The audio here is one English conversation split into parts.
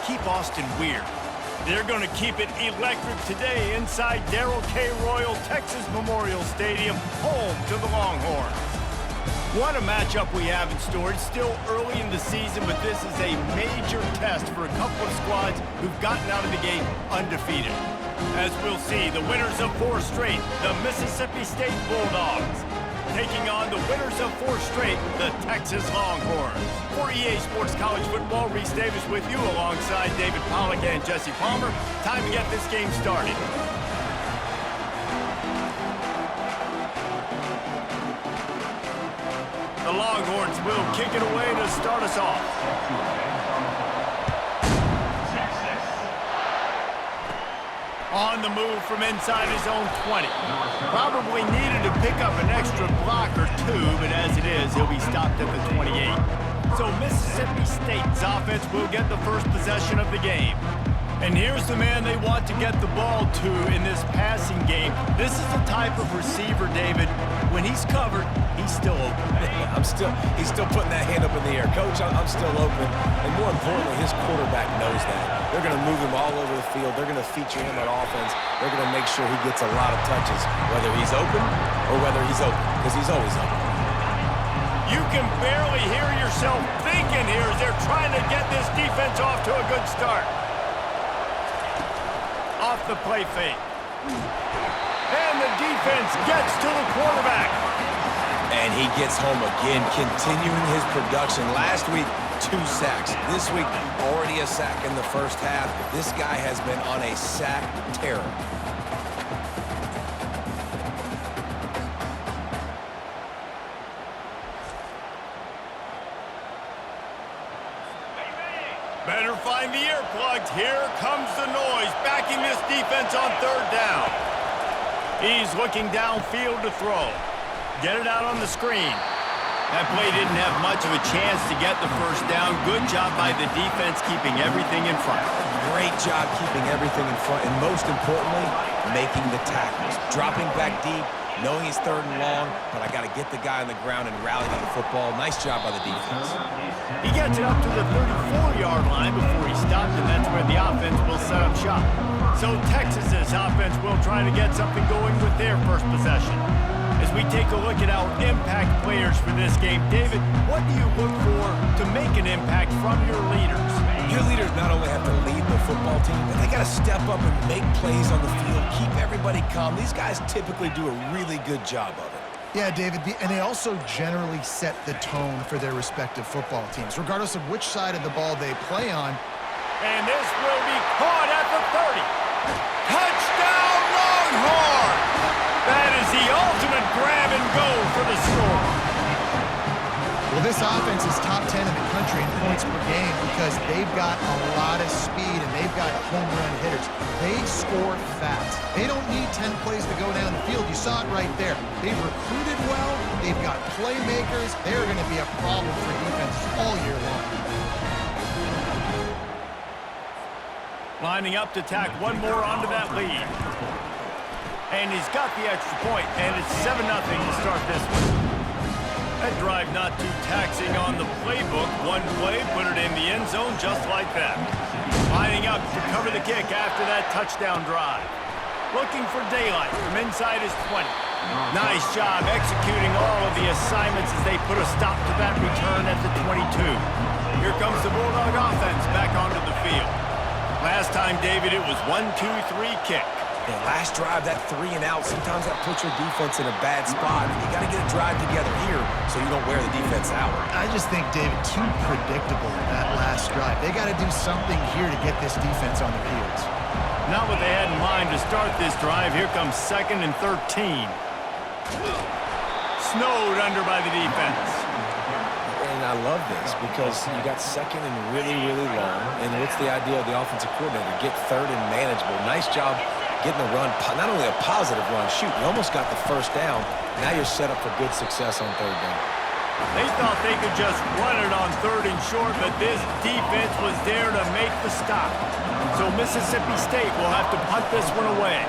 keep Austin weird. They're going to keep it electric today inside Darrell K. Royal Texas Memorial Stadium, home to the Longhorns. What a matchup we have in store. It's still early in the season, but this is a major test for a couple of squads who've gotten out of the gate undefeated. As we'll see, the winners of 4 straight, the Mississippi State Bulldogs, taking on the winners of 4 straight, the Texas Longhorns. For EA Sports College Football, Reese Davis with you alongside David Pollack and Jesse Palmer. Time to get this game started. The Longhorns will kick it away to start us off. On the move from inside his own 20. Probably needed to pick up an extra block or 2, but as it is, he'll be stopped at the 28. So Mississippi State's offense will get the first possession of the game. And here's the man they want to get the ball to in this passing game. This is the type of receiver, David, when he's covered, he's still open. He's still putting that hand up in the air. Coach, I'm still open. And more importantly, his quarterback knows that. They're going to move him all over the field. They're going to feature him on offense. They're going to make sure he gets a lot of touches, whether he's open or whether he's open, because he's always open. You can barely hear yourself thinking here as they're trying to get this defense off to a good start. Off the play fake. And the defense gets to the quarterback. And he gets home again, continuing his production. Last week, 2 sacks. This week, already a sack in the first half. This guy has been on a sack terror. Better find the earplugs. Here comes the noise, backing this defense on 3rd down. He's looking downfield to throw. Get it out on the screen. That play didn't have much of a chance to get the first down. Good job by the defense keeping everything in front. Great job keeping everything in front, and most importantly, making the tackles. Dropping back deep, knowing he's 3rd and long, but I got to get the guy on the ground and rally to the football. Nice job by the defense. He gets it up to the 34-yard line before he stopped, and that's where the offense will set up shop. So Texas's offense will try to get something going with their first possession. As we take a look at our impact players for this game, David, what do you look for to make an impact from your leaders? Your leaders not only have to lead the football team, but they got to step up and make plays on the field, keep everybody calm. These guys typically do a really good job of it. Yeah, David, and they also generally set the tone for their respective football teams, regardless of which side of the ball they play on. And this will be caught at the 30. Touchdown, Longhorns! That is the ultimate grab and go for the score. Well, this offense is top 10 in the country in points per game because they've got a lot of speed and they've got home run hitters. They score fast. They don't need 10 plays to go down the field. You saw it right there. They've recruited well. They've got playmakers. They're going to be a problem for defenses all year long. Lining up to tack one more onto that lead. And he's got the extra point, and it's 7-0 to start this one. That drive not too taxing on the playbook. One play, put it in the end zone just like that. Lining up to cover the kick after that touchdown drive. Looking for daylight from inside his 20. Nice job executing all of the assignments as they put a stop to that return at the 22. Here comes the Bulldog offense back onto the field. Last time, David, it was 1-2-3 kick. Yeah, last drive, that 3 and out, sometimes that puts your defense in a bad spot. You got to get a drive together here so you don't wear the defense out. I just think, David, too predictable that last drive. They got to do something here to get this defense on the field. Not what they had in mind to start this drive. Here comes 2nd and 13. Snowed under by the defense. And I love this because you got 2nd and really, really long. And what's the idea of the offensive coordinator? Get 3rd and manageable. Nice job getting the run, not only a positive run, shoot, you almost got the first down. Now you're set up for good success on 3rd down. They thought they could just run it on 3rd and short, but this defense was there to make the stop. So Mississippi State will have to punt this one away.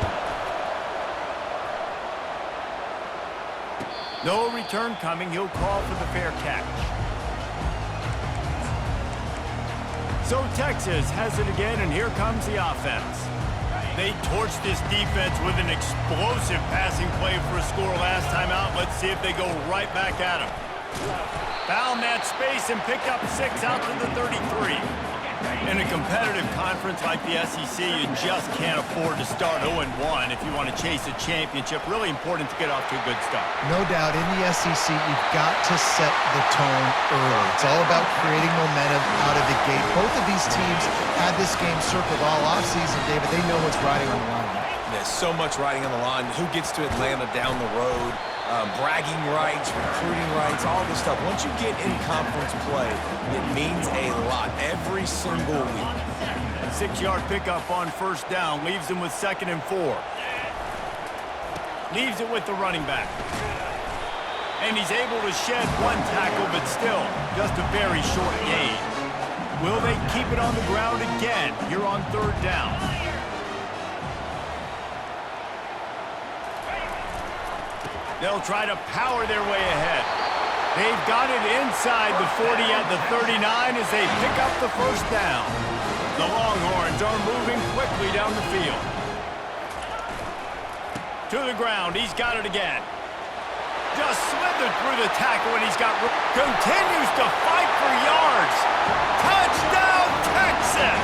No return coming. He'll call for the fair catch. So Texas has it again, and here comes the offense. They torched this defense with an explosive passing play for a score last time out. Let's see if they go right back at him. Found that space and picked up 6 out to the 33. In a competitive conference like the SEC, you just can't afford to start 0-1 if you want to chase a championship. Really important to get off to a good start. No doubt, in the SEC, you've got to set the tone early. It's all about creating momentum out of the gate. Both of these teams had this game circled all offseason, David. They know what's riding on the line. There's so much riding on the line. Who gets to Atlanta down the road? Bragging rights, recruiting rights, all this stuff. Once you get in conference play, it means a lot every single week. 6-yard pickup on first down leaves him with 2nd and 4. Leaves it with the running back. And he's able to shed 1 tackle, but still just a very short gain. Will they keep it on the ground again here on 3rd down? They'll try to power their way ahead. They've got it inside the 40 at the 39 as they pick up the first down. The Longhorns are moving quickly down the field. To the ground, he's got it again. Just slithered through the tackle and he's got... Continues to fight for yards. Touchdown, Texas!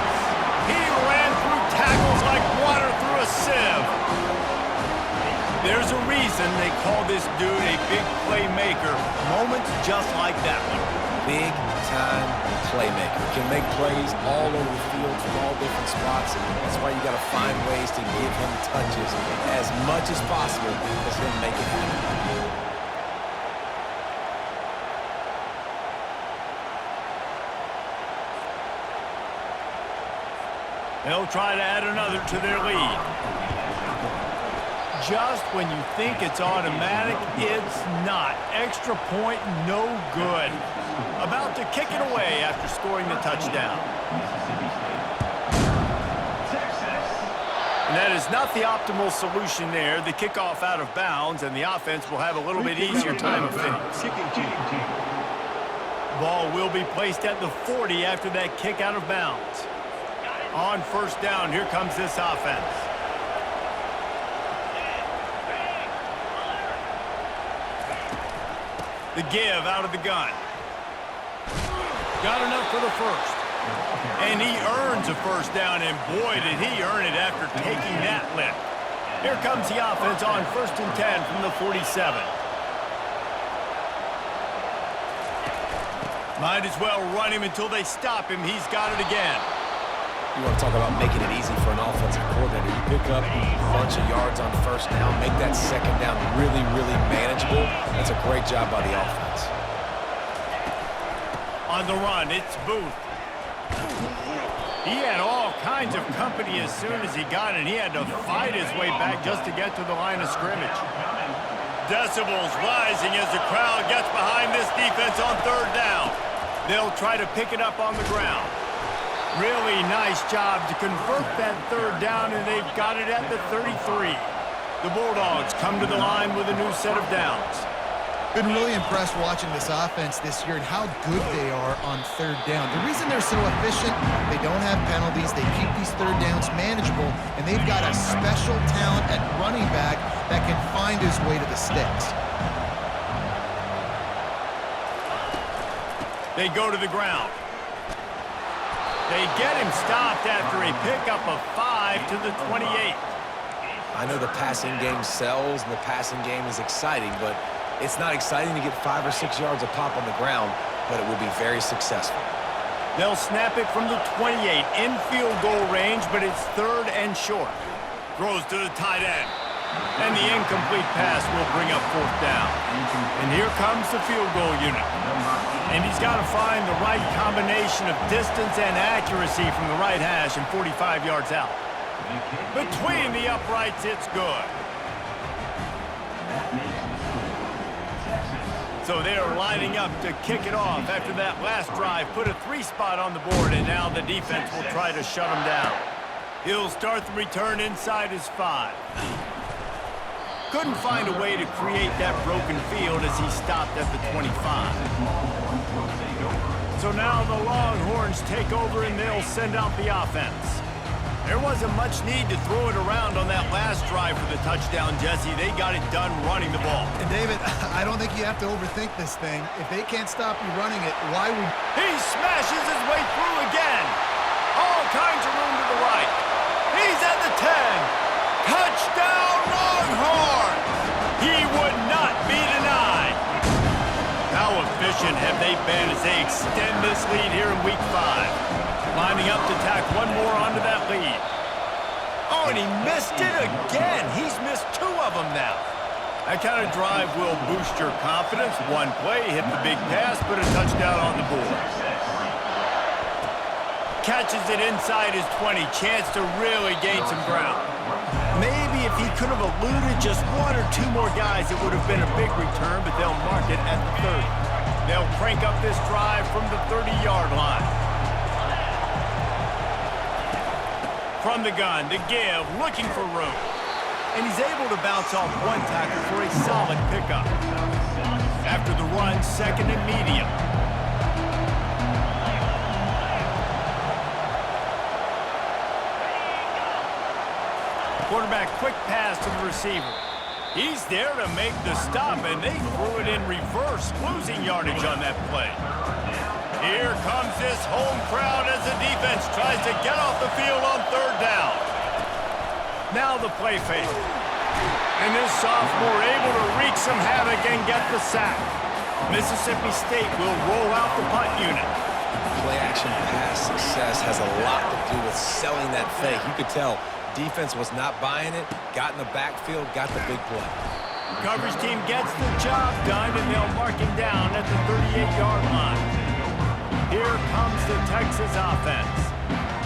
He ran through tackles like water through a sieve. There's a reason they call this dude a big playmaker. Moments just like that one. Big-time playmaker. Can make plays all over the field from all different spots. That's why you got to find ways to give him touches as much as possible because he'll make it happen. They'll try to add another to their lead. Just when you think it's automatic, it's not. Extra point, no good. About to kick it away after scoring the touchdown. And that is not the optimal solution there. The kickoff out of bounds, and the offense will have a little bit easier time of things. Ball will be placed at the 40 after that kick out of bounds. On first down, here comes this offense. The give out of the gun. Got enough for the first. And he earns a first down, and boy, did he earn it after taking that lift. Here comes the offense on 1st and 10 from the 47. Might as well run him until they stop him. He's got it again. You want to talk about making it easy for an offensive coordinator. You pick up a bunch of yards on first down, make that second down really, really manageable. That's a great job by the offense. On the run, it's Booth. He had all kinds of company as soon as he got it. He had to fight his way back just to get to the line of scrimmage. Decibels rising as the crowd gets behind this defense on 3rd down. They'll try to pick it up on the ground. Really nice job to convert that 3rd down, and they've got it at the 33. The Bulldogs come to the line with a new set of downs. Been really impressed watching this offense this year and how good they are on 3rd down. The reason they're so efficient, they don't have penalties, they keep these 3rd downs manageable, and they've got a special talent at running back that can find his way to the sticks. They go to the ground. They get him stopped after a pickup of 5 to the 28. I know the passing game sells and the passing game is exciting, but it's not exciting to get 5 or 6 yards a pop on the ground, but it will be very successful. They'll snap it from the 28 in field goal range, but it's 3rd and short. Throws to the tight end. And the incomplete pass will bring up 4th down. And here comes the field goal unit. And he's got to find the right combination of distance and accuracy from the right hash and 45 yards out. Between the uprights, it's good. So they're lining up to kick it off after that last drive. Put a 3 spot on the board, and now the defense will try to shut him down. He'll start the return inside his 5. Couldn't find a way to create that broken field as he stopped at the 25. So now the Longhorns take over and they'll send out the offense. There wasn't much need to throw it around on that last drive for the touchdown, Jesse. They got it done running the ball. And David, I don't think you have to overthink this thing. If they can't stop you running it, why would... He smashes his way through again. All kinds of room to the right. He's at the 10. Touchdown, Longhorns! He would not be denied. How efficient have they been as they extend this lead here in Week 5? Lining up to tack one more onto that lead. Oh, and he missed it again. He's missed 2 of them now. That kind of drive will boost your confidence. One play, hit the big pass, put a touchdown on the board. Catches it inside his 20. Chance to really gain some ground. Maybe if he could have eluded just 1 or 2 more guys, it would have been a big return, but they'll mark it at the 30. They'll crank up this drive from the 30-yard line. From the gun, the give, looking for room. And he's able to bounce off one tackle for a solid pickup. After the run, second and medium. Quarterback, quick pass to the receiver. He's there to make the stop, and they threw it in reverse, losing yardage on that play. Here comes this home crowd as the defense tries to get off the field on 3rd down. Now the play fake. And this sophomore able to wreak some havoc and get the sack. Mississippi State will roll out the punt unit. Play-action pass success has a lot to do with selling that fake. You could tell defense was not buying it, got in the backfield, got the big play. Coverage team gets the job done, and they'll mark him down at the 38-yard line. Here comes the Texas offense.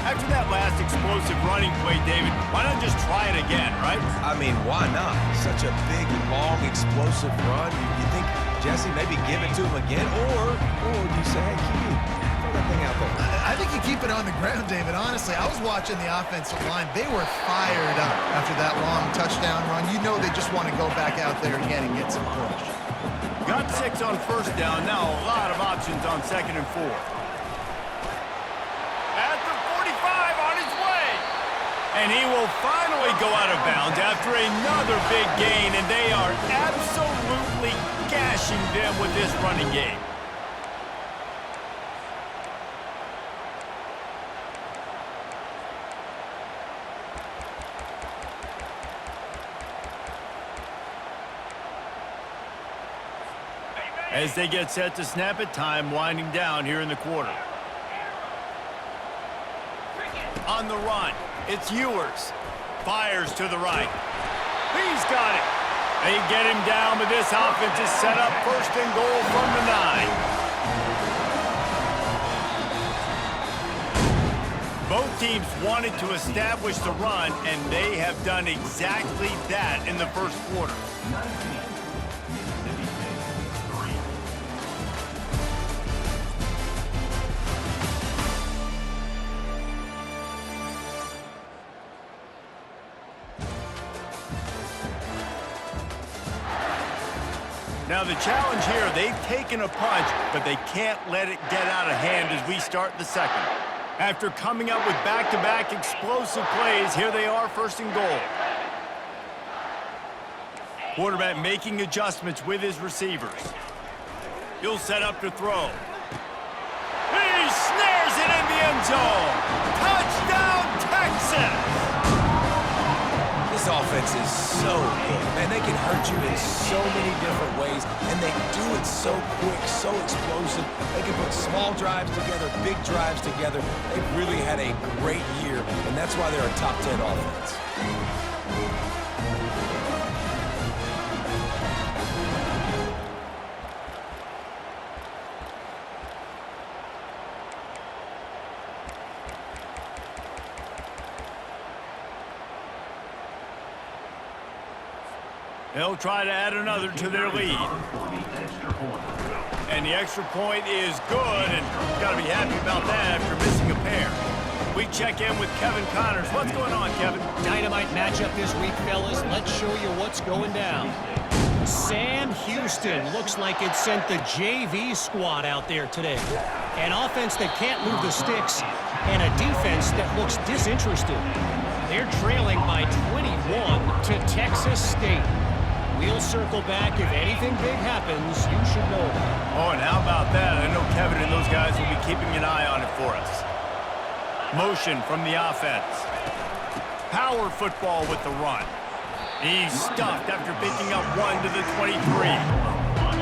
After that last explosive running play, David, why not just try it again, right? I mean, why not? Such a big, long, explosive run. You think, Jesse, maybe give it to him again? Or you say, hey, keep throw that thing out there. I think you keep it on the ground, David. Honestly, I was watching the offensive line. They were fired up after that long touchdown run. You know they just want to go back out there again and get some push. Got 6 on 1st down. Now a lot of options on 2nd and 4. At the 45 on his way. And he will finally go out of bounds after another big gain, and they are absolutely gashing them with this running game. As they get set to snap it, time winding down here in the quarter. On the run, it's Ewers. Fires to the right. He's got it. They get him down, but this offense is set up 1st and goal from the 9. Both teams wanted to establish the run, and they have done exactly that in the 1st quarter. Now the challenge here, they've taken a punch, but they can't let it get out of hand as we start the 2nd. After coming up with back-to-back explosive plays, here they are 1st and goal. Quarterback making adjustments with his receivers. He'll set up to throw. He snares it in the end zone. Touchdown, Texas! This offense is so good. Man, they can hurt you in so many different ways, and they do it so quick, so explosive. They can put small drives together, big drives together. They've really had a great year, and that's why they're a top 10 offense. They'll try to add another to their lead. And the extra point is good, and got to be happy about that after missing a pair. We check in with Kevin Connors. What's going on, Kevin? Dynamite matchup this week, fellas. Let's show you what's going down. Sam Houston looks like it sent the JV squad out there today. An offense that can't move the sticks and a defense that looks disinterested. They're trailing by 21 to Texas State. We'll circle back. If anything big happens, you should know about it. Oh, and how about that? I know Kevin and those guys will be keeping an eye on it for us. Motion from the offense. Power football with the run. He's stuffed after picking up 1 to the 23.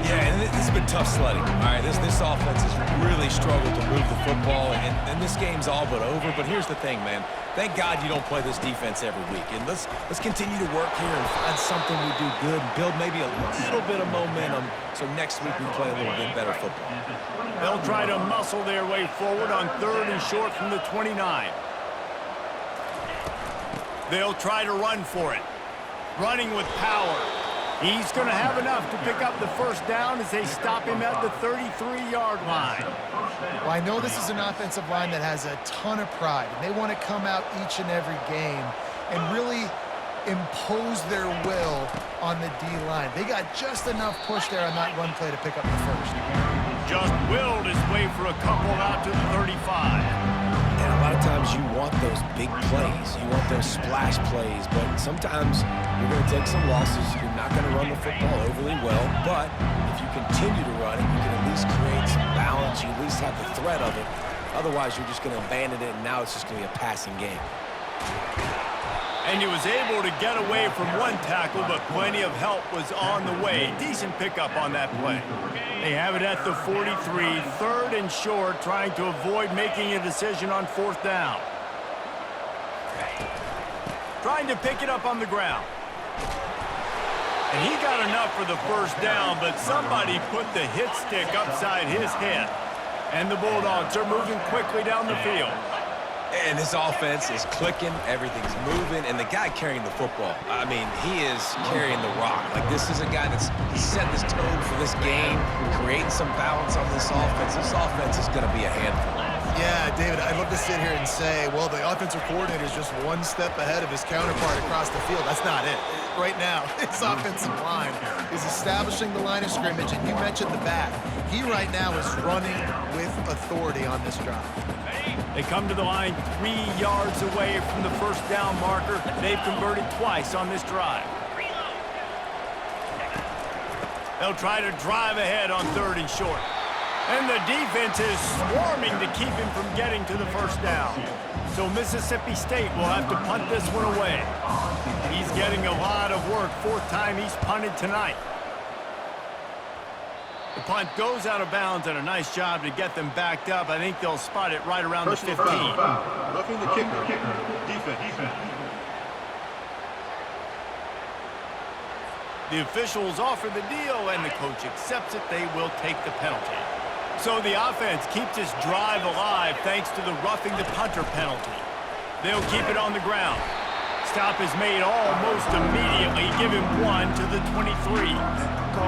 Yeah, and this has been tough sledding. All right, this offense has really struggled to move the football, and this game's all but over. But here's the thing, man. Thank God you don't play this defense every week. And let's continue to work here and find something we do good and build maybe a little bit of momentum so next week we play a little bit better football. They'll try to muscle their way forward on 3rd and short from the 29. They'll try to run for it. Running with power. He's going to have enough to pick up the first down as they stop him at the 33-yard line. Well, I know this is an offensive line that has a ton of pride, and they want to come out each and every game and really impose their will on the D-line. They got just enough push there on that run play to pick up the first. Just willed his way for a couple out to the 35. And a lot of times you want those big plays. You want those splash plays. But sometimes you're going to take some losses. You're not going to run the football overly well. But if you continue to run it, you can at least create some balance. You at least have the threat of it. Otherwise, you're just going to abandon it, and now it's just going to be a passing game. And he was able to get away from one tackle, but plenty of help was on the way. Decent pickup on that play. They have it at the 43, 3rd and short, trying to avoid making a decision on 4th down. Trying to pick it up on the ground. And he got enough for the first down, but somebody put the hit stick upside his head. And the Bulldogs are moving quickly down the field. And this offense is clicking, everything's moving, and the guy carrying the football, I mean, he is carrying the rock. Like, this is a guy that's set this tone for this game, creating some balance on this offense. This offense is going to be a handful. Yeah, David, I'd love to sit here and say, well, the offensive coordinator is just one step ahead of his counterpart across the field. That's not it. Right now, his offensive line is establishing the line of scrimmage, and you mentioned the back. He right now is running with authority on this drive. They come to the line 3 yards away from the first down marker. They've converted twice on this drive. They'll try to drive ahead on 3rd and short. And the defense is swarming to keep him from getting to the first down. So Mississippi State will have to punt this one away. He's getting a lot of work. 4th time he's punted tonight. The punt goes out of bounds, and a nice job to get them backed up. I think they'll spot it right around the 15. Roughing the kicker. Defense. The officials offer the deal, and the coach accepts it. They will take the penalty. So the offense keeps this drive alive thanks to the roughing the punter penalty. They'll keep it on the ground. Stop is made almost immediately. Give him 1 to the 23.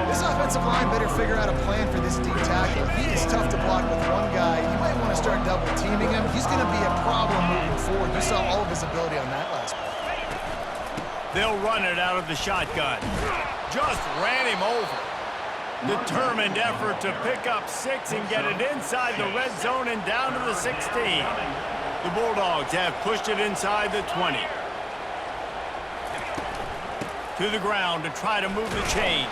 This offensive line better figure out a plan for this D tackle. He is tough to block with one guy. You might want to start double teaming him. He's going to be a problem moving forward. You saw all of his ability on that last play. They'll run it out of the shotgun. Just ran him over. Determined effort to pick up 6 and get it inside the red zone and down to the 16. The Bulldogs have pushed it inside the 20. To the ground to try to move the chains.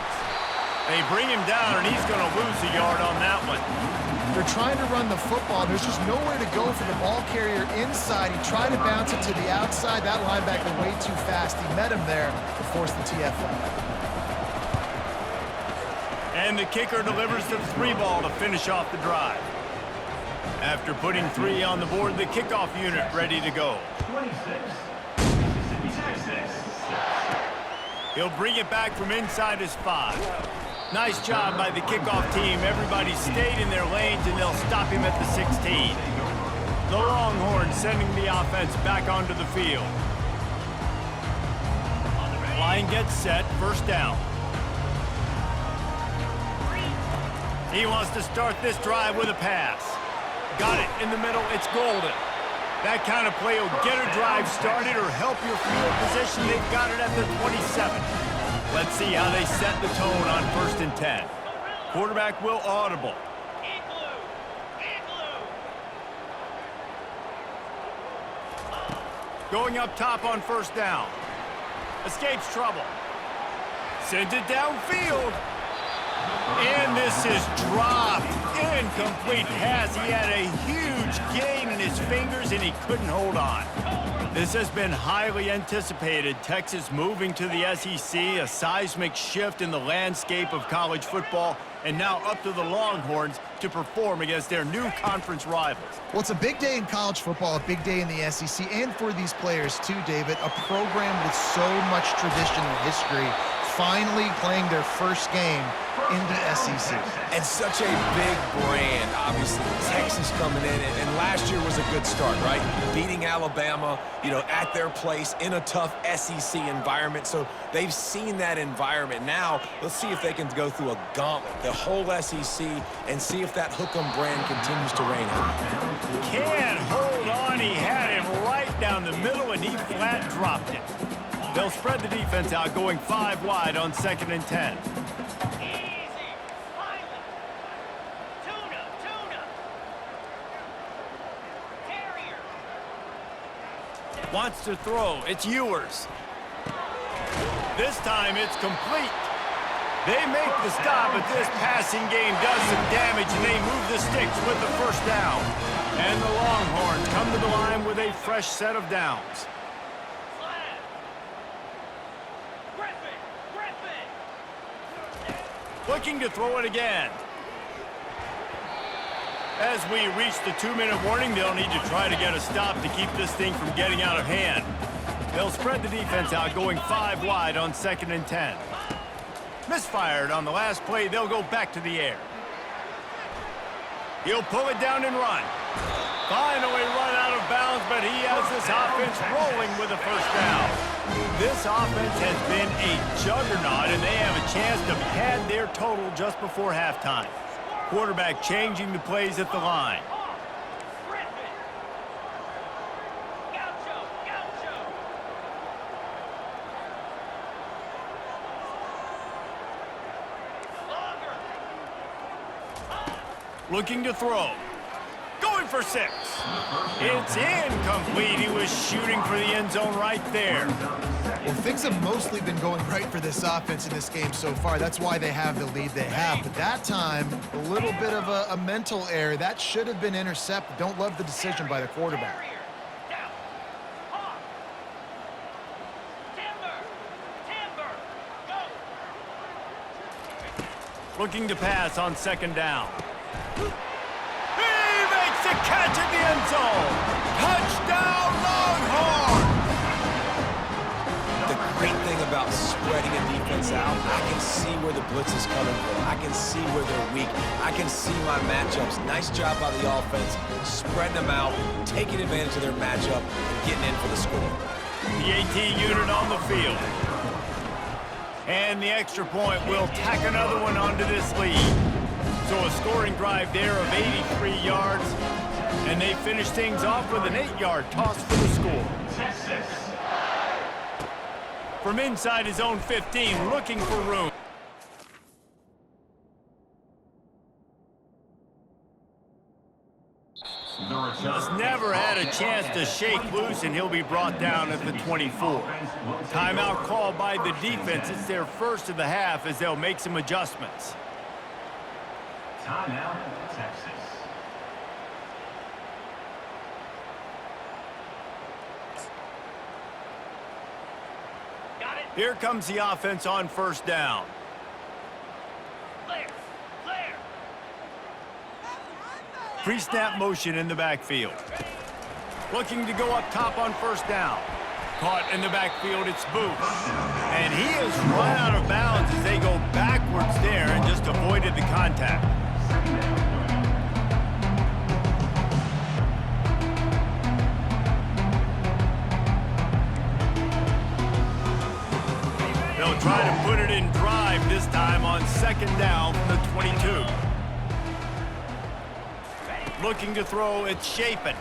They bring him down, and he's going to lose a yard on that one. They're trying to run the football. There's just nowhere to go for the ball carrier inside. He tried to bounce it to the outside. That linebacker way too fast. He met him there to force the TFL. And the kicker delivers the 3 ball to finish off the drive. After putting 3 on the board, the kickoff unit ready to go. 26. Mississippi Texas. He'll bring it back from inside his 5. Nice job by the kickoff team. Everybody stayed in their lanes, and they'll stop him at the 16. The Longhorns sending the offense back onto the field. Line gets set, first down. He wants to start this drive with a pass. Got it in the middle, it's golden. That kind of play will get a drive started or help your field position. They've got it at the 27. Let's see how they set the tone on 1st and 10. Quarterback will audible. Going up top on 1st down. Escapes trouble. Sends it downfield. And this is dropped. Incomplete pass. He had a huge gain in his fingers, and he couldn't hold on. This has been highly anticipated. Texas moving to the SEC, a seismic shift in the landscape of college football, and now up to the Longhorns to perform against their new conference rivals. Well, it's a big day in college football, a big day in the SEC, and for these players too, David. A program with so much tradition and history finally playing their first game in the SEC. And such a big brand, obviously. Texas coming in, and last year was a good start, right? Beating Alabama, at their place in a tough SEC environment. So they've seen that environment. Now, let's see if they can go through a gauntlet, the whole SEC, and see if that Hook'em brand continues to reign high. Can't hold on. He had him right down the middle, and he flat dropped it. They'll spread the defense out, going 5 wide on 2nd and 10. Wants to throw. It's Ewers. This time it's complete. They make the stop, but this passing game does some damage, and they move the sticks with the 1st down. And the Longhorns come to the line with a fresh set of downs. Looking to throw it again. As we reach the 2-minute warning, they'll need to try to get a stop to keep this thing from getting out of hand. They'll spread the defense out, going 5 wide on 2nd and 10. Misfired on the last play. They'll go back to the air. He'll pull it down and run. Finally run out of bounds, but he has this offense rolling with a 1st down. This offense has been a juggernaut, and they have a chance to pad their total just before halftime. Quarterback changing the plays at the line. Looking to throw. Going for 6. It's incomplete. He was shooting for the end zone right there. Well, things have mostly been going right for this offense in this game so far. That's why they have the lead they have. But that time, a little bit of a mental error. That should have been intercepted. Don't love the decision by the quarterback. Looking to pass on 2nd down. He makes the catch in the end zone. Touchdown, Longhorns! The great thing about spreading a defense out, I can see where the blitz is coming from. I can see where they're weak. I can see my matchups. Nice job by the offense, spreading them out, taking advantage of their matchup, and getting in for the score. The AT unit on the field. And the extra point will tack another one onto this lead. So a scoring drive there of 83 yards. And they finish things off with an 8-yard toss for the score. From inside his own 15, looking for room. Just never had a chance to shake loose, and he'll be brought down at the 24. Timeout called by the defense. It's their first of the half as they'll make some adjustments. Timeout, Texas. Here comes the offense on 1st down. Pre-snap motion in the backfield. Looking to go up top on 1st down. Caught in the backfield, it's Booth. And he has run out of bounds as they go backwards there and just avoided the contact. They'll try to put it in drive this time on 2nd down from the 22. Looking to throw, it's Chapin.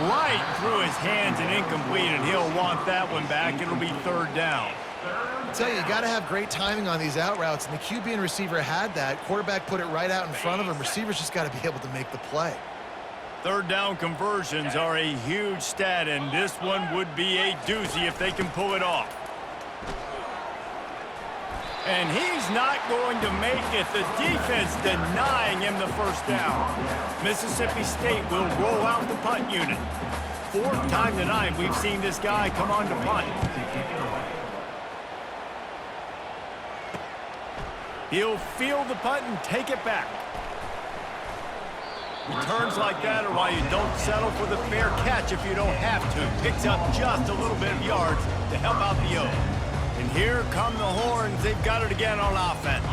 right through his hands and incomplete, and he'll want that one back. It'll be third down. I tell you got to have great timing on these out routes, and the QB and receiver had that. Quarterback put it right out in front of him. Receivers just got to be able to make the play. Third down conversions are a huge stat, and this one would be a doozy if they can pull it off. And he's not going to make it. The defense denying him the first down. Mississippi State will roll out the punt unit. Fourth time tonight we've seen this guy come on to punt. He'll field the punt and take it back. Returns like that are why you don't settle for the fair catch if you don't have to. Picks up just a little bit of yards to help out the O. And here come the Horns. They've got it again on offense.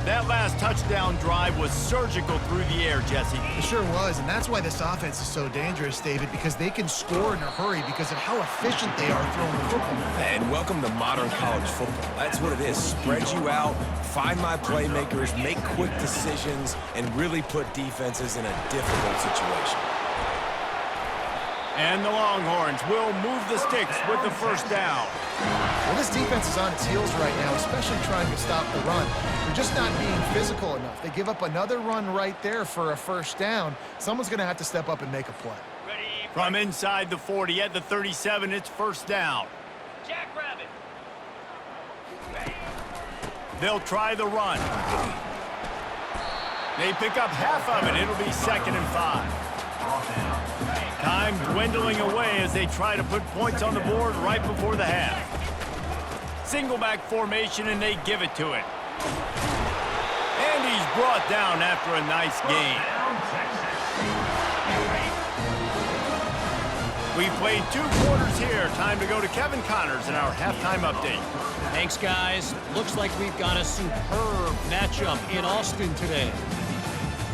That last touchdown drive was surgical through the air, Jesse. It sure was, and that's why this offense is so dangerous, David, because they can score in a hurry because of how efficient they are throwing the football. And welcome to modern college football. That's what it is. Spread you out, find my playmakers, make quick decisions, and really put defenses in a difficult situation. And the Longhorns will move the sticks with the first down. Well, this defense is on its heels right now, especially trying to stop the run. They're just not being physical enough. They give up another run right there for a first down. Someone's going to have to step up and make a play. From inside the 40 at the 37, it's first down. Jackrabbit. They'll try the run. They pick up half of it. It'll be 2nd and 5. Time dwindling away as they try to put points on the board right before the half. Single back formation, and they give it to it. And he's brought down after a nice gain. We've played 2 quarters here. Time to go to Kevin Connors in our halftime update. Thanks, guys. Looks like we've got a superb matchup in Austin today.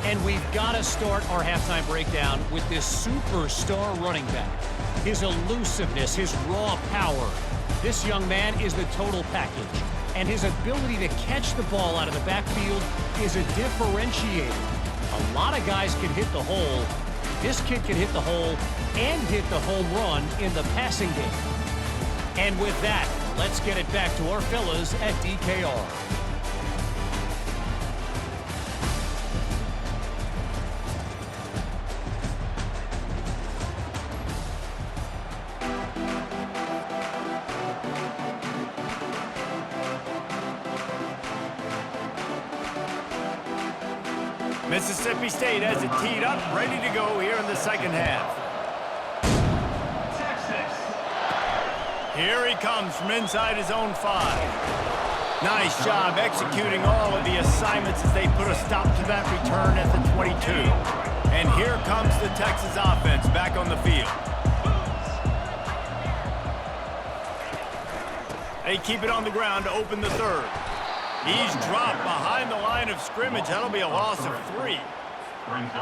And we've got to start our halftime breakdown with this superstar running back. His elusiveness, his raw power. This young man is the total package. And his ability to catch the ball out of the backfield is a differentiator. A lot of guys can hit the hole. This kid can hit the hole and hit the home run in the passing game. And with that, let's get it back to our fellas at DKR. Mississippi State has it teed up, ready to go here in the second half. Here he comes from inside his own 5. Nice job executing all of the assignments as they put a stop to that return at the 22. And here comes the Texas offense back on the field. They keep it on the ground to open the third. He's dropped behind the line of scrimmage. That'll be a loss of 3.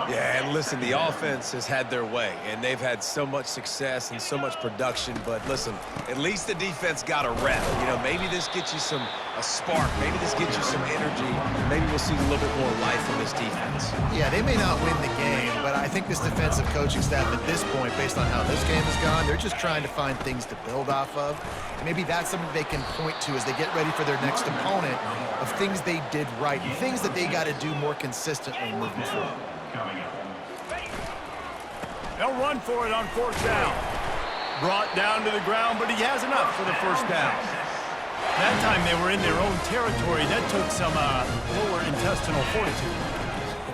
Yeah, and listen, the offense has had their way, and they've had so much success and so much production. But listen, at least the defense got a rep. You know, maybe this gets you a spark. Maybe this gets you some energy. Maybe we'll see a little bit more life from this defense. Yeah, they may not win the game, but I think this defensive coaching staff at this point, based on how this game has gone, they're just trying to find things to build off of. Maybe that's something they can point to as they get ready for their next opponent of things they did right and things that they got to do more consistently moving forward. They'll run for it on 4th down. Brought down to the ground, but he has enough for the first down. That time they were in their own territory. That took some lower intestinal fortitude.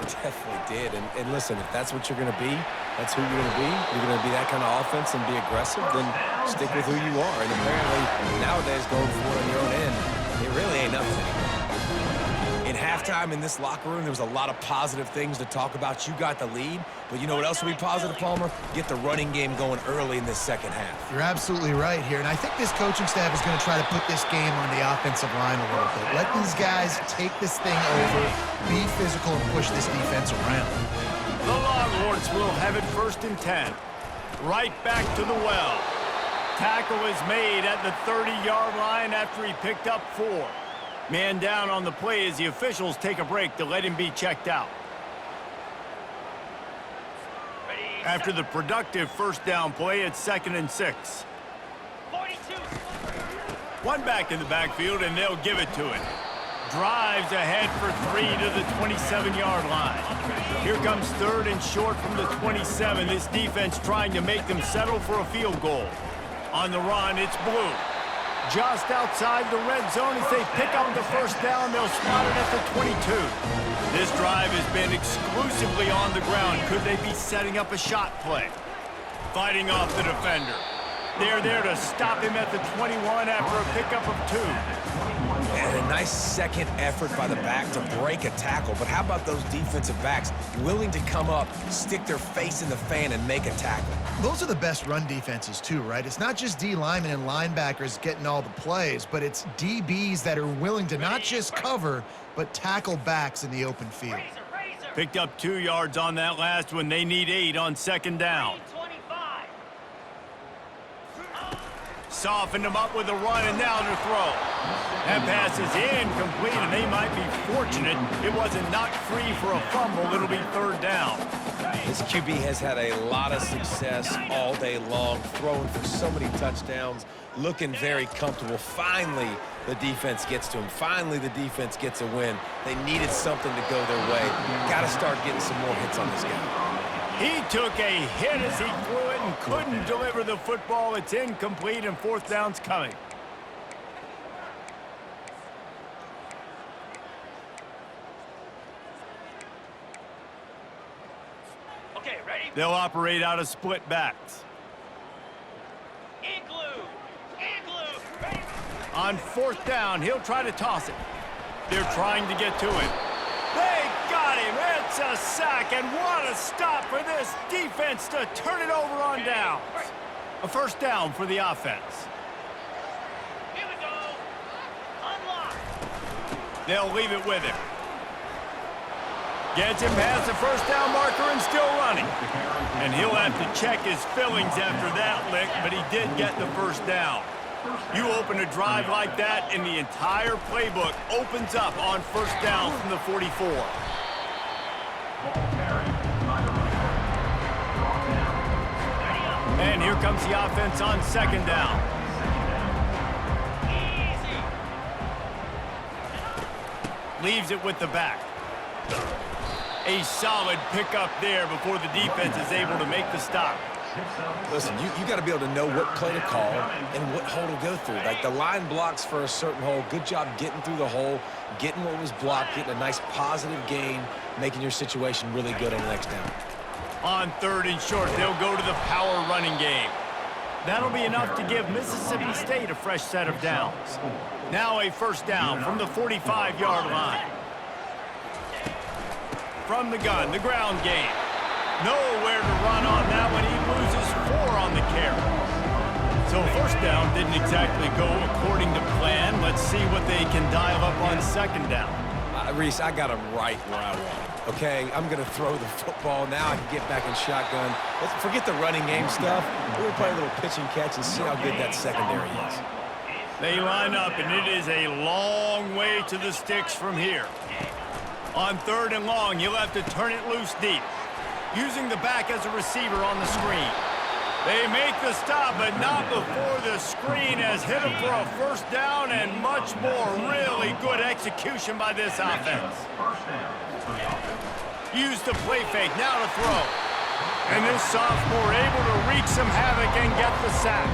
It definitely did. And listen, if that's what you're going to be, that's who you're going to be. You're going to be that kind of offense and be aggressive, then stick with who you are. And apparently, nowadays, going for it on your own end, it really ain't nothing anymore. In halftime in this locker room, there was a lot of positive things to talk about. You got the lead, but you know what else will be positive, Palmer? Get the running game going early in this second half. You're absolutely right here, and I think this coaching staff is going to try to put this game on the offensive line a little bit. Let these guys take this thing over, be physical, and push this defense around. The Longhorns will have it 1st and 10. Right back to the well. Tackle is made at the 30-yard line after he picked up 4. Man down on the play as the officials take a break to let him be checked out. After the productive first down play, it's 2nd and 6. 42. One back in the backfield, and they'll give it to it. Drives ahead for 3 to the 27-yard line. Here comes 3rd and short from the 27. This defense trying to make them settle for a field goal. On the run, it's Blue. Just outside the red zone as they pick up the first down. They'll spot it at the 22. This drive has been exclusively on the ground. Could they be setting up a shot play? Fighting off the defender. They're there to stop him at the 21 after a pickup of 2. And a nice second effort by the back to break a tackle. But how about those defensive backs willing to come up, stick their face in the fan, and make a tackle? Those are the best run defenses too, right? It's not just D linemen and linebackers getting all the plays, but it's DBs that are willing to not just cover, but tackle backs in the open field. Picked up 2 yards on that last one. They need 8 on 2nd down. 25. Softened them up with a run, and now to throw. That pass is incomplete, and they might be fortunate it wasn't knocked free for a fumble. It'll be 3rd down. This QB has had a lot of success all day long, throwing for so many touchdowns, looking very comfortable. Finally, the defense gets to him. Finally, the defense gets a win. They needed something to go their way. Got to start getting some more hits on this guy. He took a hit as he threw it and couldn't deliver the football. It's incomplete, and 4th down's coming. Okay, ready? They'll operate out of split backs. Igloo. Igloo. Ready? On 4th down, he'll try to toss it. They're trying to get to it. They got him. It's a sack, and what a stop for this defense to turn it over on downs. A 1st down for the offense. Here we go. Unlock. They'll leave it with him. Gets him past the 1st down marker and still running. And he'll have to check his fillings after that lick, but he did get the 1st down. You open a drive like that, and the entire playbook opens up on 1st down from the 44. And here comes the offense on 2nd down. Leaves it with the back. A solid pickup there before the defense is able to make the stop. Listen, you got to be able to know what play to call and what hole to go through. Like, the line blocks for a certain hole. Good job getting through the hole, getting what was blocked, getting a nice positive gain, making your situation really good on the next down. On 3rd and short, they'll go to the power running game. That'll be enough to give Mississippi State a fresh set of downs. Now a 1st down from the 45-yard line. From the gun, the ground game. Nowhere to run on that one. He loses 4 on the carry. So 1st down didn't exactly go according to plan. Let's see what they can dial up on 2nd down. Reese, I got him right where I want him. Okay, I'm going to throw the football. Now I can get back in shotgun. Let's forget the running game stuff. We're going to play a little pitch and catch and see how good that secondary is. They line up, and it is a long way to the sticks from here. On 3rd and long, he'll have to turn it loose deep. Using the back as a receiver on the screen. They make the stop, but not before the screen has hit him for a 1st down and much more. Really good execution by this offense. Use the play fake, now to throw. And this sophomore able to wreak some havoc and get the sack.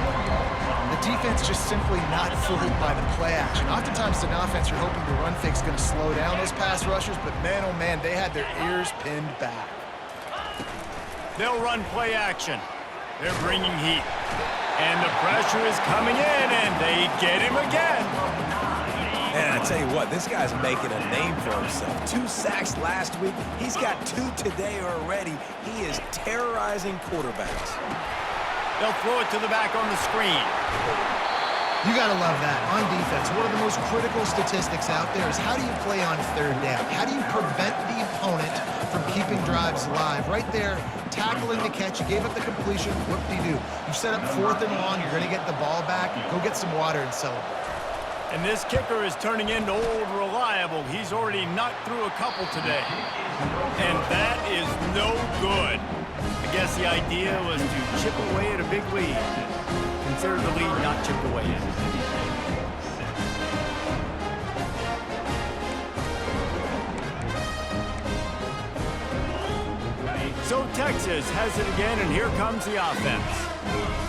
The defense just simply not fooled by the play action. Oftentimes in offense, you're hoping the run fake's going to slow down those pass rushers, but man, oh man, they had their ears pinned back. They'll run play action. They're bringing heat. And the pressure is coming in, and they get him again. And I tell you what, this guy's making a name for himself. 2 sacks last week. He's got 2 today already. He is terrorizing quarterbacks. They'll throw it to the back on the screen. You got to love that. On defense, one of the most critical statistics out there is how do you play on 3rd down? How do you prevent the opponent from keeping drives alive? Right there, tackling the catch. You gave up the completion. What do? You set up 4th and long. You're going to get the ball back. Go get some water and celebrate. And this kicker is turning into old reliable. He's already knocked through a couple today. And that is no good. guess the idea was to chip away at a big lead. Consider the lead not chipped away yet. So Texas has it again, and here comes the offense.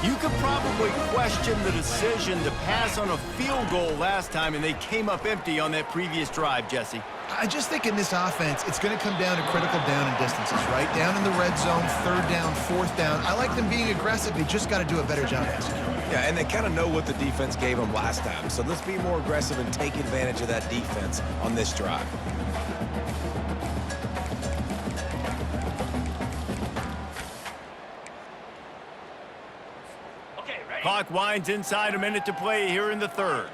You could probably question the decision to pass on a field goal last time, and they came up empty on that previous drive, Jesse. I just think in this offense, it's going to come down to critical down and distances, right? Down in the red zone, third down, fourth down. I like them being aggressive. They just got to do a better job executing. Yeah, and they kind of know what the defense gave them last time. So let's be more aggressive and take advantage of that defense on this drive. Clock winds inside a minute to play here in the third.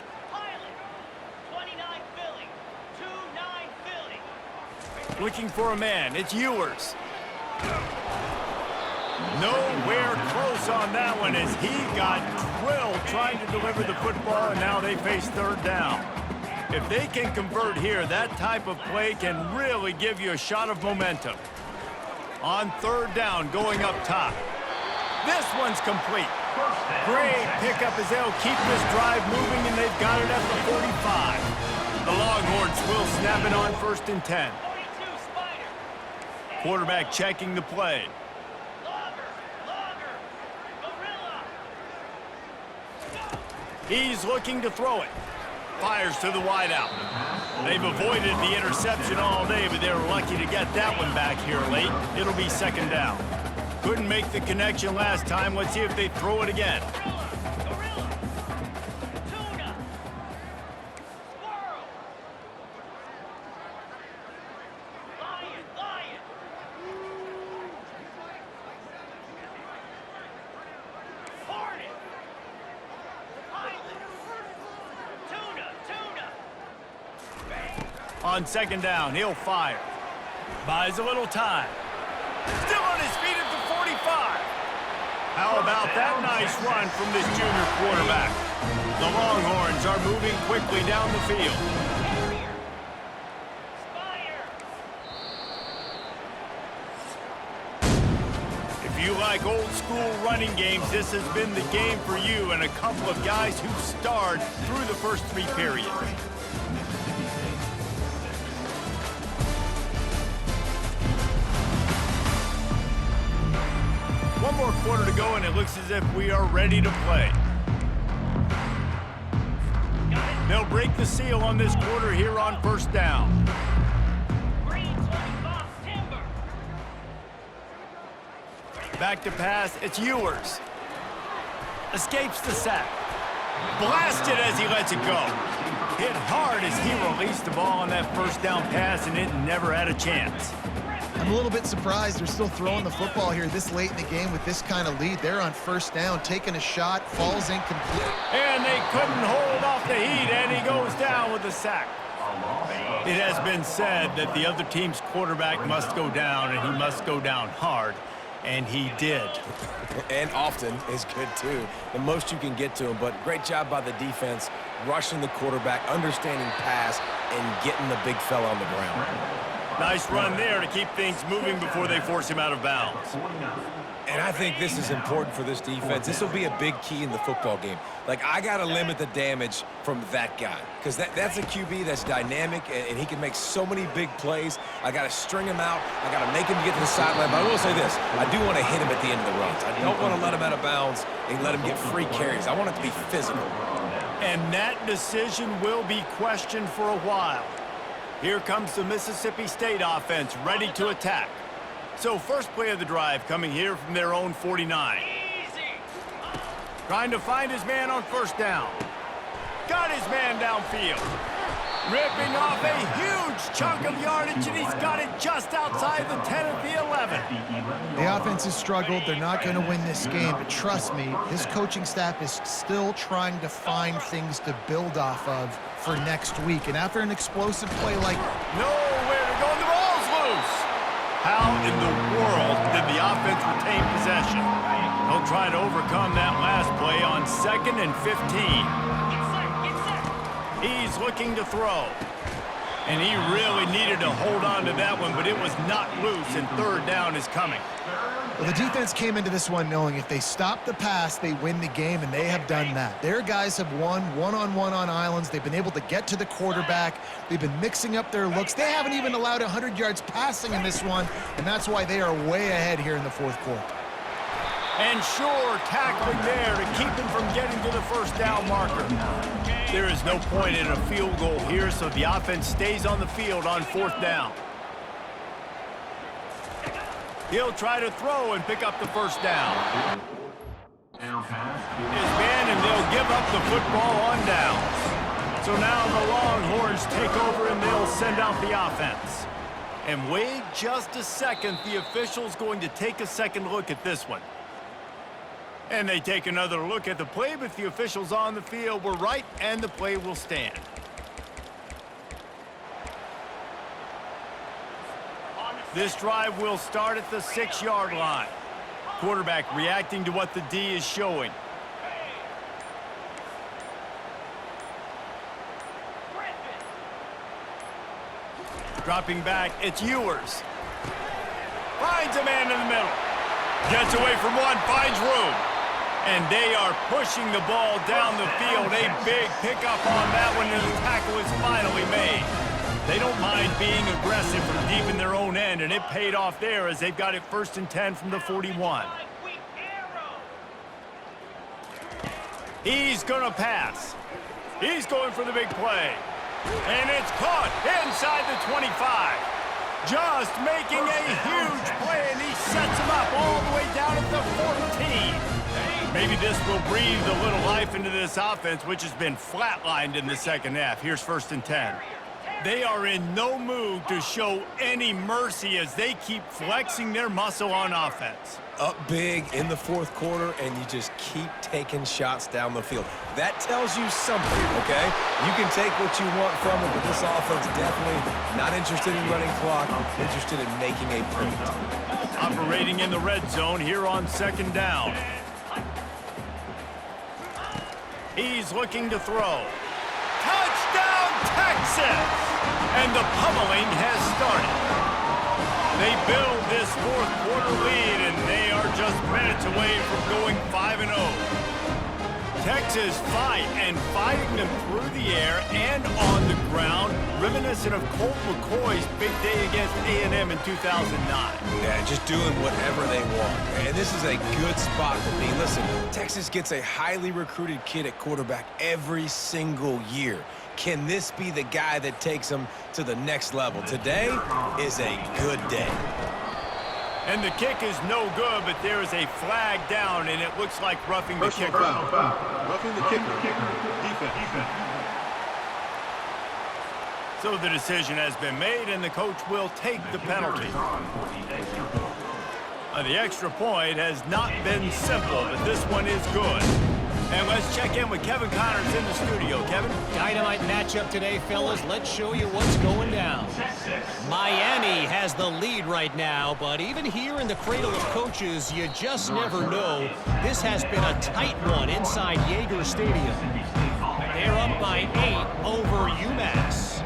Looking for a man. It's Ewers. Nowhere close on that one as he got drilled trying to deliver the football, and now they face third down. If they can convert here, that type of play can really give you a shot of momentum. On third down, going up top. This one's complete. Great pickup as they'll keep this drive moving, and they've got it at the 45. The Longhorns will snap it on 1st and 10. Quarterback checking the play. He's looking to throw it. Fires to the wideout. They've avoided the interception all day, but they're lucky to get that one back here late. It'll be 2nd down. Couldn't make the connection last time. Let's see if they throw it again. On 2nd down, he'll fire. Buys a little time. Still on his feet at the 45. How about that nice run from this junior quarterback? The Longhorns are moving quickly down the field. If you like old school running games, this has been the game for you and a couple of guys who starred through the first 3 periods. One more quarter to go, and it looks as if we are ready to play. They'll break the seal on this quarter here on 1st down. Back to pass, it's Ewers. Escapes the sack. Blasted as he lets it go. Hit hard as he released the ball on that 1st down pass, and it never had a chance. I'm a little bit surprised they're still throwing the football here this late in the game with this kind of lead. They're on 1st down, taking a shot, falls incomplete. And they couldn't hold off the heat, and he goes down with a sack. It has been said that the other team's quarterback must go down, and he must go down hard, and he did. And often is good, too. The most you can get to him, but great job by the defense, rushing the quarterback, understanding pass, and getting the big fella on the ground. Nice run there to keep things moving before they force him out of bounds. And I think this is important for this defense. This will be a big key in the football game. Like, I got to limit the damage from that guy because that's a QB that's dynamic, and he can make so many big plays. I got to string him out. I got to make him get to the sideline. But I will say this. I do want to hit him at the end of the runs. I don't want to let him out of bounds and let him get free carries. I want it to be physical. And that decision will be questioned for a while. Here comes the Mississippi State offense ready to attack. So first play of the drive coming here from their own 49. Trying to find his man on 1st down. Got his man downfield. Ripping off a huge chunk of yardage, and he's got it just outside the 10 at the 11. The offense has struggled. They're not going to win this game, but trust me, this coaching staff is still trying to find things to build off of for next week. And after an explosive play like... Nowhere to go, and the ball's loose. How in the world did the offense retain possession? They'll try to overcome that last play on 2nd and 15. He's looking to throw. And he really needed to hold on to that one, but it was not loose, and 3rd down is coming. Well, the defense came into this one knowing if they stop the pass, they win the game, and they have done that. Their guys have won one-on-one on islands. They've been able to get to the quarterback. They've been mixing up their looks. They haven't even allowed 100 yards passing in this one, and that's why they are way ahead here in the fourth quarter. And sure, tackling there to keep him from getting to the first down marker. There is no point in a field goal here, so the offense stays on the field on fourth down. He'll try to throw and pick up the first down. Is man, and they'll give up the football on downs. So now the Longhorns take over and they'll send out the offense. And wait just a second, the official's going to take a second look at this one. And they take another look at the play, but the officials on the field were right, and the play will stand. This drive will start at the 6-yard line. Quarterback reacting to what the D is showing. Dropping back, it's Ewers. Finds a man in the middle. Gets away from one, finds room. And they are pushing the ball down the field. A big pickup on that one, and the tackle is finally made. They don't mind being aggressive from deep in their own end, and it paid off there as they've got it 1st and 10 from the 41. He's going to pass. He's going for the big play. And it's caught inside the 25. Just making a huge play, and he sets him up all the way down at the 14. Maybe this will breathe a little life into this offense, which has been flatlined in the second half. Here's 1st and 10. They are in no mood to show any mercy as they keep flexing their muscle on offense. Up big in the fourth quarter, and you just keep taking shots down the field. That tells you something, okay? You can take what you want from it, but this offense definitely not interested in running clock, interested in making a point. Operating in the red zone here on 2nd down. He's looking to throw. Touchdown, Texas! And the pummeling has started. They build this fourth quarter lead, and they are just minutes away from going 5-0. Texas fighting them through the air and on the ground, reminiscent of Colt McCoy's big day against A&M in 2009. Yeah, just doing whatever they want. And this is a good spot to be. Listen, Texas gets a highly recruited kid at quarterback every single year. Can this be the guy that takes them to the next level? Today is a good day. And the kick is no good, but there is a flag down, and it looks like roughing the kicker. Roughing the kicker. Defense. So the decision has been made, and the coach will take the penalty. The extra point has not been simple, but this one is good. And let's check in with Kevin Connors in the studio. Kevin? Dynamite matchup today, fellas. Let's show you what's going down. Miami has the lead right now, but even here in the cradle of coaches, you just never know. This has been a tight one inside Yager Stadium. They're up by 8 over UMass.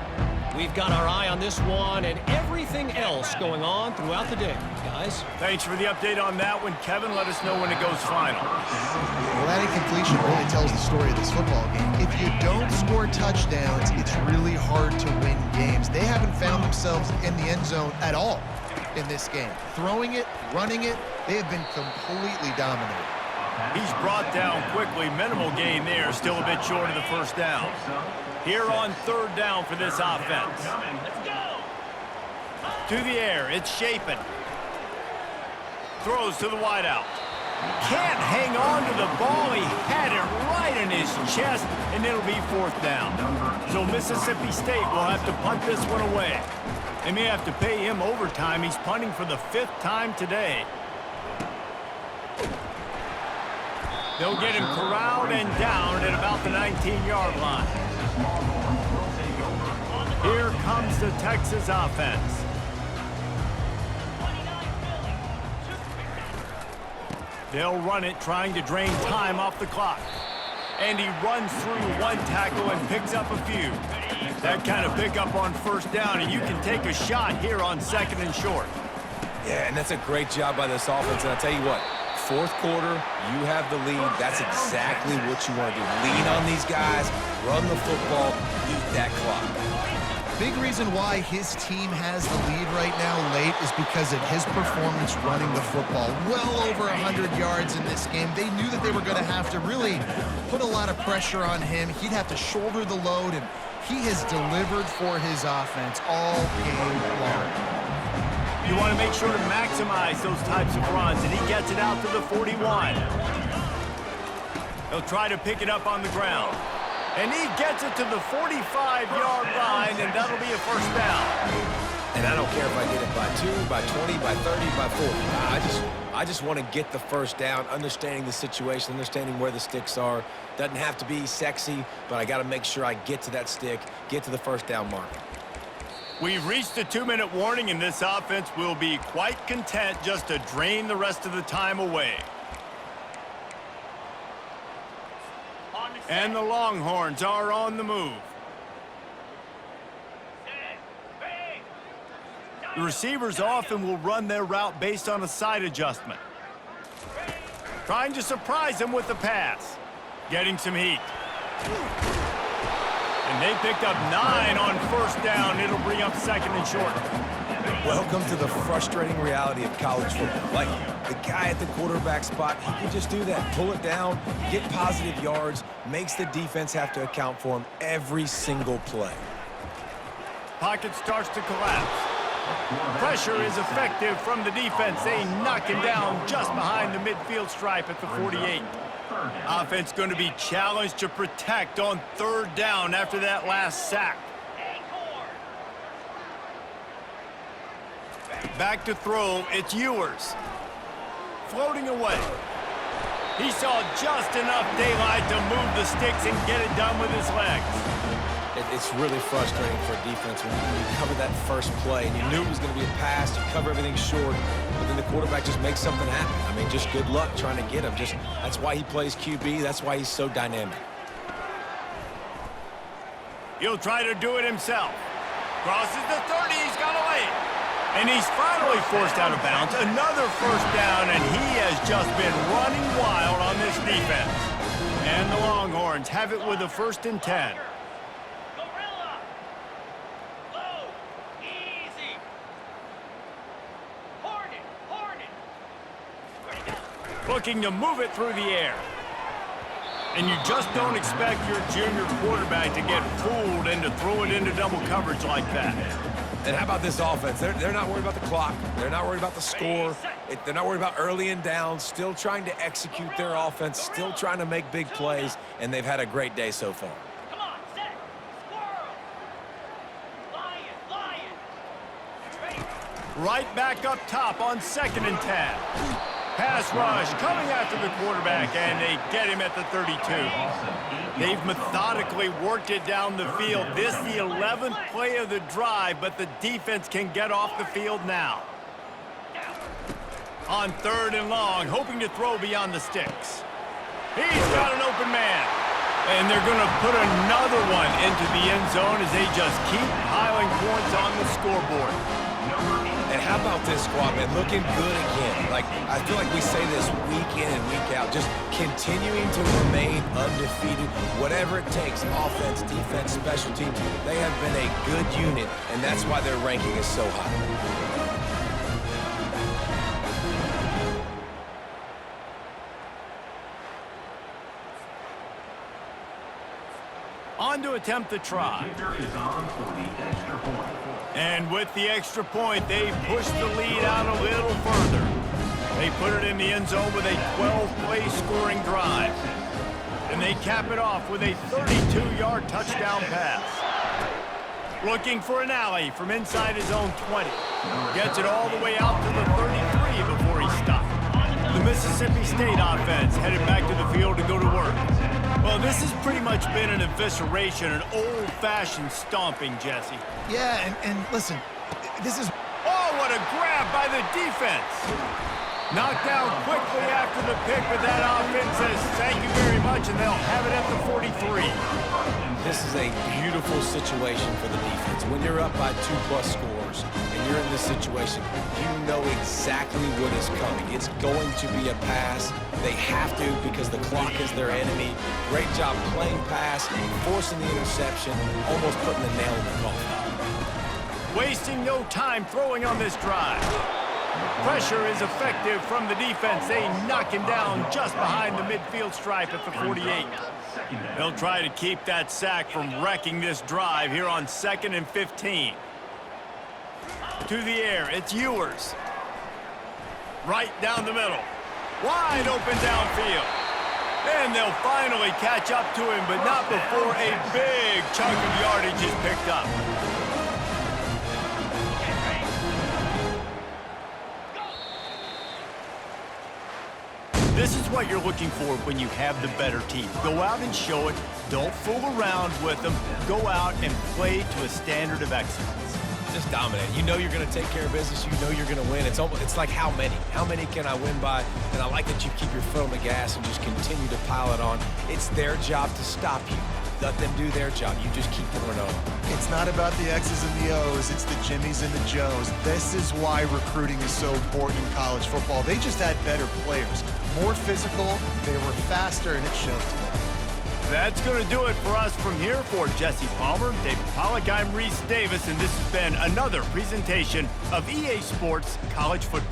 We've got our eye on this one and everything else going on throughout the day. Guys? Thanks for the update on that one, Kevin. Let us know when it goes final. Well, that incompletion really tells the story of this football game. If you don't score touchdowns, it's really hard to win games. They haven't found themselves in the end zone at all in this game. Throwing it, running it, they have been completely dominated. He's brought down quickly. Minimal gain there, still a bit short of the first down. Here on 3rd down for this offense. To the air, it's Shapen. Throws to the wideout. Can't hang on to the ball. He had it right in his chest, and it'll be 4th down. So Mississippi State will have to punt this one away. They may have to pay him overtime. He's punting for the 5th time today. They'll get him corralled and down at about the 19-yard line. Here comes the Texas offense. They'll run it, trying to drain time off the clock. And he runs through one tackle and picks up a few. That kind of pickup on 1st down, and you can take a shot here on 2nd and short. Yeah, and that's a great job by this offense. And I'll tell you what, fourth quarter, you have the lead. That's exactly what you want to do. Lean on these guys, run the football, eat that clock. Big reason why his team has the lead right now late is because of his performance running the football. Well over 100 yards in this game. They knew that they were going to have to really put a lot of pressure on him. He'd have to shoulder the load, and he has delivered for his offense all game long. You want to make sure to maximize those types of runs, and he gets it out to the 41. He'll try to pick it up on the ground. And he gets it to the 45-yard line, and that'll be a first down. And I don't care if I get it by 2, by 20, by 30, by 40. I just want to get the first down, understanding the situation, understanding where the sticks are. Doesn't have to be sexy, but I got to make sure I get to that stick, get to the first down mark. We've reached the 2-minute warning, and this offense will be quite content just to drain the rest of the time away. And the Longhorns are on the move. The receivers often will run their route based on a side adjustment. Trying to surprise him with the pass. Getting some heat. And they picked up 9 on first down. It'll bring up second and short. Welcome to the frustrating reality of college football. Like, the guy at the quarterback spot, he can just do that. Pull it down, get positive yards, makes the defense have to account for him every single play. Pocket starts to collapse. Pressure is effective from the defense. They knock him down just behind the midfield stripe at the 48. Offense going to be challenged to protect on third down after that last sack. Back to throw, it's Ewers. Floating away. He saw just enough daylight to move the sticks and get it done with his legs. It's really frustrating for a defense when you cover that first play and you knew it was going to be a pass, you cover everything short, but then the quarterback just makes something happen. I mean, just good luck trying to get him. That's why he plays QB. That's why he's so dynamic. He'll try to do it himself. Crosses the 30, he's got away. And he's finally forced out of bounds. Another first down, and he has just been running wild on this defense. And the Longhorns have it with a 1st and 10. Gorilla. Low. Easy. Hornet. Where'd he go? Looking to move it through the air. And you just don't expect your junior quarterback to get fooled and to throw it into double coverage like that. And how about this offense? They're not worried about the clock. They're not worried about the score. They're not worried about early and down. Still trying to execute their offense. Still trying to make big plays. And they've had a great day so far. Come on, set. Squirrel. Lion. Ready? Right back up top on 2nd and 10. Pass rush coming after the quarterback, and they get him at the 32. They've methodically worked it down the field. This is the 11th play of the drive, but the defense can get off the field now. On 3rd and long, hoping to throw beyond the sticks. He's got an open man. And they're going to put another one into the end zone as they just keep piling points on the scoreboard. And how about this squad, man? Looking good again. Like, I feel like we say this week in and week out, just continuing to remain undefeated, whatever it takes, offense, defense, special teams. They have been a good unit, and that's why their ranking is so high. On to attempt the try. And with the extra point, they push the lead out a little further. They put it in the end zone with a 12-play scoring drive. And they cap it off with a 32-yard touchdown pass. Looking for an alley from inside his own 20. Gets it all the way out to the 33 before he stopped. The Mississippi State offense headed back to the field to go to work. Well, this has pretty much been an evisceration, an old-fashioned stomping, Jesse. Yeah, and listen, this is... Oh, what a grab by the defense. Knocked down quickly after the pick, but that offense says thank you very much, and they'll have it at the 43. This is a beautiful situation for the defense. When you're up by 2+ scores, yours and you're in this situation, you know exactly what is coming. It's going to be a pass. They have to because the clock is their enemy. Great job playing pass, forcing the interception, almost putting the nail in the coffin. Wasting no time throwing on this drive. Pressure is effective from the defense. They knock him down just behind the midfield stripe at the 48. They'll try to keep that sack from wrecking this drive here on 2nd and 15. To the air, it's Ewers. Right down the middle. Wide open downfield. And they'll finally catch up to him, but not before a big chunk of yardage is picked up. This is what you're looking for when you have the better team. Go out and show it. Don't fool around with them. Go out and play to a standard of excellence. Just dominate. You know you're going to take care of business. You know you're going to win. It's like how many? How many can I win by? And I like that you keep your foot on the gas and just continue to pile it on. It's their job to stop you. Let them do their job. You just keep pouring on. It's not about the X's and the O's. It's the Jimmies and the Joes. This is why recruiting is so important in college football. They just had better players. More physical, they were faster, and it showed today. That's going to do it for us from here. For Jesse Palmer, David Pollack, I'm Reese Davis, and this has been another presentation of EA Sports College Football.